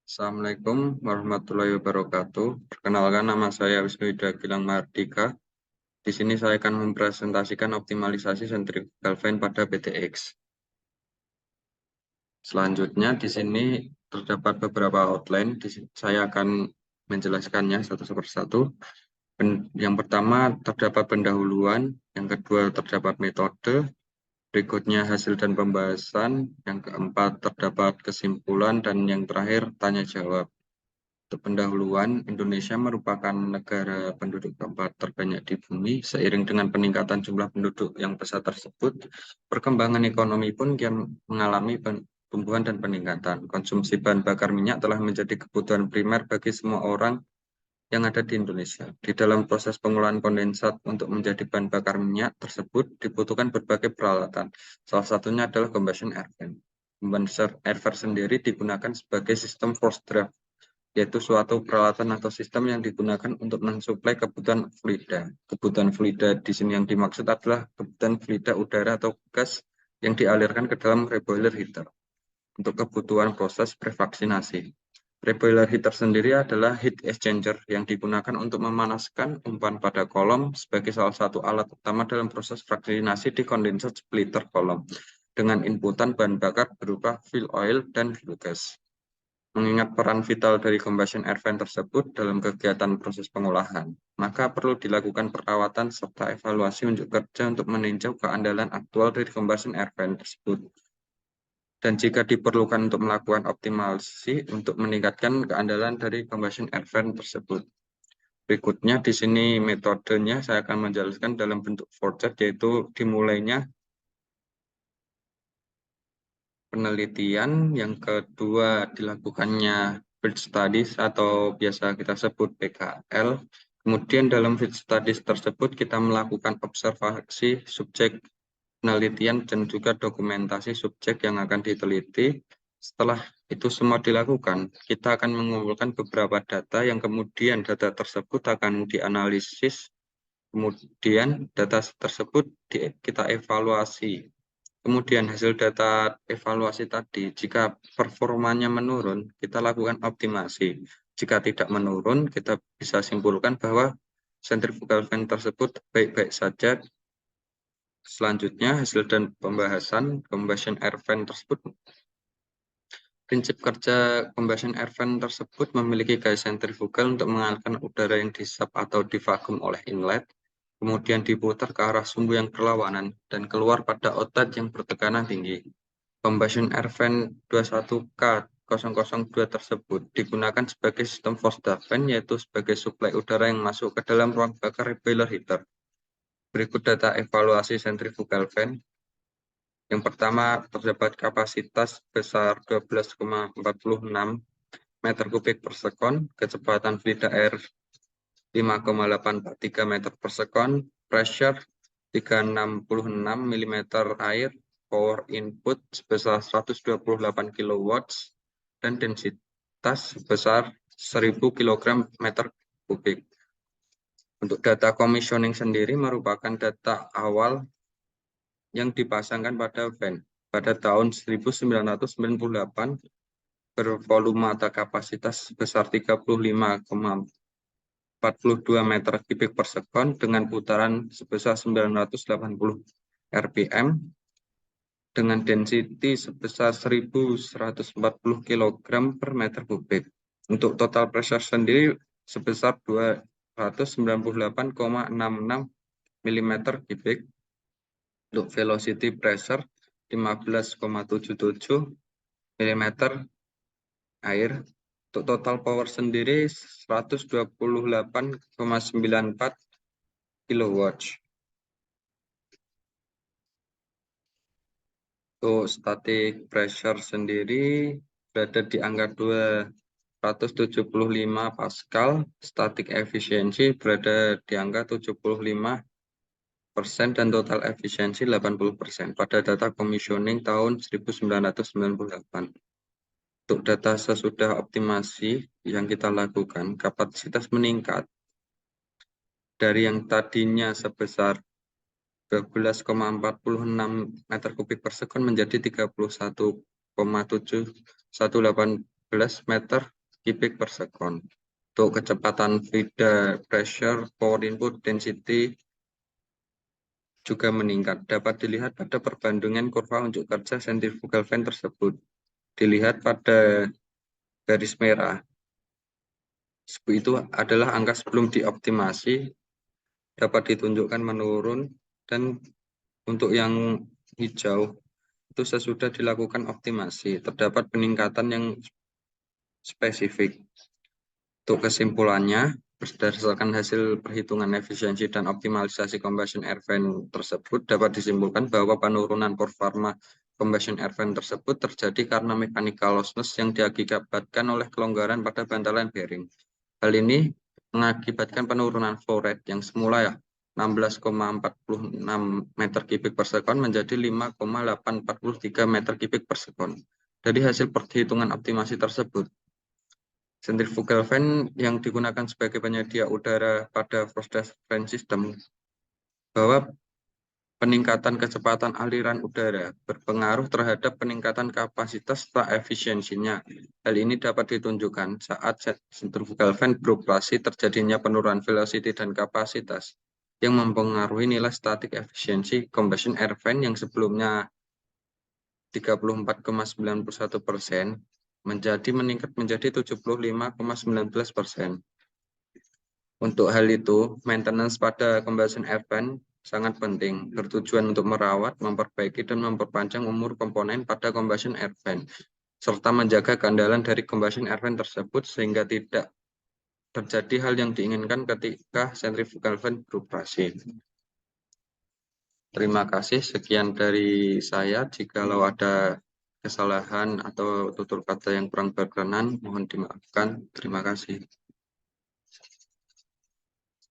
Assalamualaikum warahmatullahi wabarakatuh. Perkenalkan, nama saya Wisnuhida Gilang Mardika. Di sini saya akan mempresentasikan optimalisasi centrifugal fan pada PTX. Selanjutnya di sini terdapat beberapa outline. Saya akan menjelaskannya satu persatu. Yang pertama terdapat pendahuluan, yang kedua terdapat metode, berikutnya hasil dan pembahasan, yang keempat terdapat kesimpulan, dan yang terakhir tanya jawab. Untuk pendahuluan, Indonesia merupakan negara penduduk keempat terbanyak di bumi. Seiring dengan peningkatan jumlah penduduk yang besar tersebut, perkembangan ekonomi pun kian mengalami pertumbuhan dan peningkatan. Konsumsi bahan bakar minyak telah menjadi kebutuhan primer bagi semua orang yang ada di Indonesia. Di dalam proses pengolahan kondensat untuk menjadi bahan bakar minyak tersebut dibutuhkan berbagai peralatan. Salah satunya adalah combustion air fan. Combustion air fan sendiri digunakan sebagai sistem forced draft, yaitu suatu peralatan atau sistem yang digunakan untuk mensuplai kebutuhan fluida. Kebutuhan fluida di sini yang dimaksud adalah kebutuhan fluida udara atau gas yang dialirkan ke dalam reboiler heater untuk kebutuhan proses prevaksinasi. Reboiler heater sendiri adalah heat exchanger yang digunakan untuk memanaskan umpan pada kolom sebagai salah satu alat utama dalam proses vaksinasi di kondensat splitter kolom dengan inputan bahan bakar berupa fuel oil dan fuel gas. Mengingat peran vital dari combustion air fan tersebut dalam kegiatan proses pengolahan, maka perlu dilakukan perawatan serta evaluasi unjuk kerja untuk meninjau keandalan aktual dari combustion air fan tersebut. Dan jika diperlukan untuk melakukan optimalisasi untuk meningkatkan keandalan dari combustion air fan tersebut. Berikutnya di sini metodenya saya akan menjelaskan dalam bentuk flowchart, yaitu dimulainya penelitian, yang kedua dilakukannya field studies atau biasa kita sebut PKL. Kemudian dalam field studies tersebut kita melakukan observasi subjek penelitian dan juga dokumentasi subjek yang akan diteliti. Setelah itu semua dilakukan, kita akan mengumpulkan beberapa data yang kemudian data tersebut akan dianalisis. Kemudian data tersebut kita evaluasi. Kemudian hasil data evaluasi tadi, jika performanya menurun, kita lakukan optimasi. Jika tidak menurun, kita bisa simpulkan bahwa centrifugal fan tersebut baik-baik saja. Selanjutnya, hasil dan pembahasan combustion air fan tersebut. Prinsip kerja combustion air fan tersebut memiliki gaya sentrifugal untuk mengalirkan udara yang disap atau divakum oleh inlet, kemudian diputar ke arah sumbu yang berlawanan dan keluar pada outlet yang bertekanan tinggi. Combustion air fan 21K002 tersebut digunakan sebagai sistem forced draft fan, yaitu sebagai suplai udara yang masuk ke dalam ruang bakar reboiler heater. Berikut data evaluasi centrifugal fan. Yang pertama, terdapat kapasitas sebesar 12,46 meter kubik per sekon, kecepatan fluida air 5,843 meter per sekon, pressure 366 mm air, power input sebesar 128 kW, dan densitas sebesar 1000 kg meter kubik. Untuk data commissioning sendiri merupakan data awal yang dipasangkan pada fan pada tahun 1998 bervolume atau kapasitas sebesar 35,42 meter kubik per sekon dengan putaran sebesar 980 rpm dengan density sebesar 1140 kg per meter kubik. Untuk total pressure sendiri sebesar 298,66 mm kubik. Untuk velocity pressure 15,77 mm air. Untuk total power sendiri 128,94 kW. Untuk static pressure sendiri berada di angka 275 Pascal. Static efficiency berada di angka 75% dan total efisiensi 80% pada data commissioning tahun 1998. Untuk data sesudah optimasi yang kita lakukan, kapasitas meningkat dari yang tadinya sebesar 12,46 meter kubik per sekon menjadi 31,7118 meter kubik per second. Untuk kecepatan feeder pressure, power input density juga meningkat. Dapat dilihat pada perbandingan kurva unjuk kerja centrifugal fan tersebut. Dilihat pada garis merah. Itu adalah angka sebelum dioptimasi, dapat ditunjukkan menurun, dan untuk yang hijau itu sesudah dilakukan optimasi, terdapat peningkatan yang spesifik. Untuk kesimpulannya, berdasarkan hasil perhitungan efisiensi dan optimalisasi combustion air fan tersebut, dapat disimpulkan bahwa penurunan performa combustion air fan tersebut terjadi karena mechanical lossless yang diakibatkan oleh kelonggaran pada bantalan bearing. Hal ini mengakibatkan penurunan flow rate yang semula 16,46 meter kubik per sekon menjadi 5,843 meter kubik per sekon. Dari hasil perhitungan optimasi tersebut, centrifugal fan yang digunakan sebagai penyedia udara pada process fan system bahwa peningkatan kecepatan aliran udara berpengaruh terhadap peningkatan kapasitas serta efisiensinya. Hal ini dapat ditunjukkan saat centrifugal fan beroperasi terjadinya penurunan velocity dan kapasitas yang mempengaruhi nilai static efisiensi combustion air fan yang sebelumnya 34,91% meningkat menjadi 75,19%. Untuk hal itu, maintenance pada combustion air fan sangat penting, bertujuan untuk merawat, memperbaiki, dan memperpanjang umur komponen pada combustion air fan, serta menjaga keandalan dari combustion air fan tersebut sehingga tidak terjadi hal yang diinginkan ketika centrifugal fan beroperasi. Terima kasih, sekian dari saya. Jikalau ada kesalahan atau tutur kata yang kurang berkenan, mohon dimaafkan. Terima kasih.